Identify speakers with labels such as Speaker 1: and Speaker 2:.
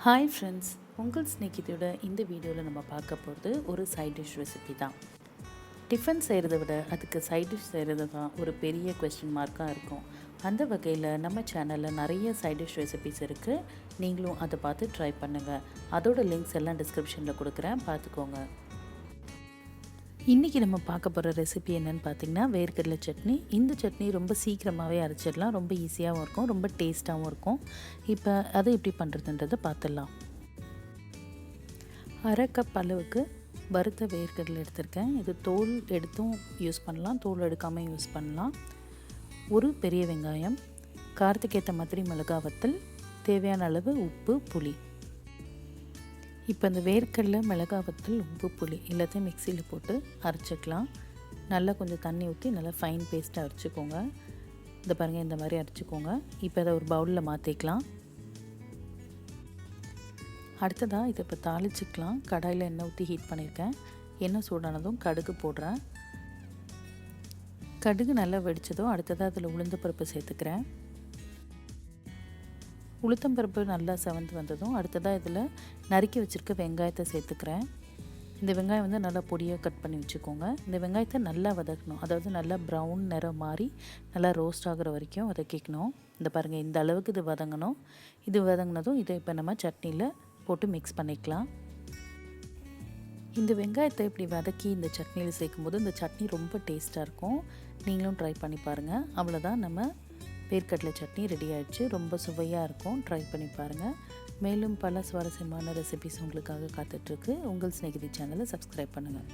Speaker 1: Hi friends, உங்கள் ஸ்நேகிதியோட இந்த வீடியோவில் நம்ம பார்க்க போகிறது ஒரு சைட் டிஷ் ரெசிபி தான். டிஃபன் செய்கிறத விட அதுக்கு சைட் டிஷ் செய்கிறது தான் ஒரு பெரிய கொஸ்டின் மார்க்காக இருக்கும். அந்த வகையில் நம்ம சேனலில் நிறைய சைட் டிஷ் ரெசிபிஸ் இருக்குது. நீங்களும் அதை பார்த்து ட்ரை பண்ணுங்கள். அதோட லிங்க்ஸ் எல்லாம் டிஸ்கிரிப்ஷனில் கொடுக்குறேன், பார்த்துக்கோங்க. இன்றைக்கி நம்ம பார்க்க போகிற ரெசிபி என்னென்னு பார்த்திங்கன்னா வேர்க்கடலை சட்னி. இந்த சட்னி ரொம்ப சீக்கிரமாகவே அரைச்சிடலாம், ரொம்ப ஈஸியாகவும் இருக்கும், ரொம்ப டேஸ்ட்டாகவும் இருக்கும். இப்போ அதை எப்படி பண்ணுறதுன்றதை பார்த்துடலாம். அரை கப் அளவுக்கு வறுத்த வேர்க்கடலை எடுத்திருக்கேன். இது தோல் எடுத்தும் யூஸ் பண்ணலாம், தோல் எடுக்காமல் யூஸ் பண்ணலாம். ஒரு பெரிய வெங்காயம், காரத்துக்கு ஏற்ற மாதிரி மிளகாய் வத்தல், தேவையான அளவு உப்பு, புளி. இப்போ இந்த வேர்க்கடலை, மிளகாய் வத்தல், உப்பு, புளி எல்லாத்தையும் மிக்சியில் போட்டு அரைச்சிக்கலாம். நல்லா கொஞ்சம் தண்ணி ஊற்றி நல்லா ஃபைன் பேஸ்ட்டாக அரைச்சிக்கோங்க. இந்த பாருங்கள், இந்த மாதிரி அரைச்சிக்கோங்க. இப்போ அதை ஒரு பவுலில் மாற்றிக்கலாம். அடுத்ததாக இதை இப்போ தாளிச்சிக்கலாம். கடாயில் எண்ணெய் ஊற்றி ஹீட் பண்ணியிருக்கேன். எண்ணெய் சூடானதும் கடுகு போடுறேன். கடுகு நல்லா வெடித்ததும் அடுத்ததாக அதில் உளுந்து பருப்பு சேர்த்துக்கிறேன். உளுத்தம்பருப்பு நல்லா செவந்து வந்ததும் அடுத்ததாக இதில் நறுக்கி வச்சுருக்க வெங்காயத்தை சேர்த்துக்கிறேன். இந்த வெங்காயம் வந்து நல்லா பொடியாக கட் பண்ணி வச்சுக்கோங்க. இந்த வெங்காயத்தை நல்லா வதக்கணும், அதாவது நல்லா ப்ரௌன் நிறம் மாறி நல்லா ரோஸ்ட் ஆகிற வரைக்கும் வதக்கிக்கணும். இந்த பாருங்கள், இந்த அளவுக்கு இது வதங்கணும். இது வதங்கினதும் இதை இப்போ நம்ம சட்னியில் போட்டு மிக்ஸ் பண்ணிக்கலாம். இந்த வெங்காயத்தை இப்படி வதக்கி இந்த சட்னியில் சேர்க்கும்போது இந்த சட்னி ரொம்ப டேஸ்ட்டாக இருக்கும். நீங்களும் ட்ரை பண்ணி பாருங்கள். அவ்வளோதான், நம்ம வேர்க்கடலை சட்னி ரெடி ஆகிடுச்சு. ரொம்ப சுவையாக இருக்கும், ட்ரை பண்ணி பாருங்கள். மேலும் பல சுவாரஸ்யமான ரெசிபிஸ் உங்களுக்காக காத்துட்ருக்கு. உங்கள் ஸ்நேகிதி சேனலை சப்ஸ்கிரைப் பண்ணுங்கள்.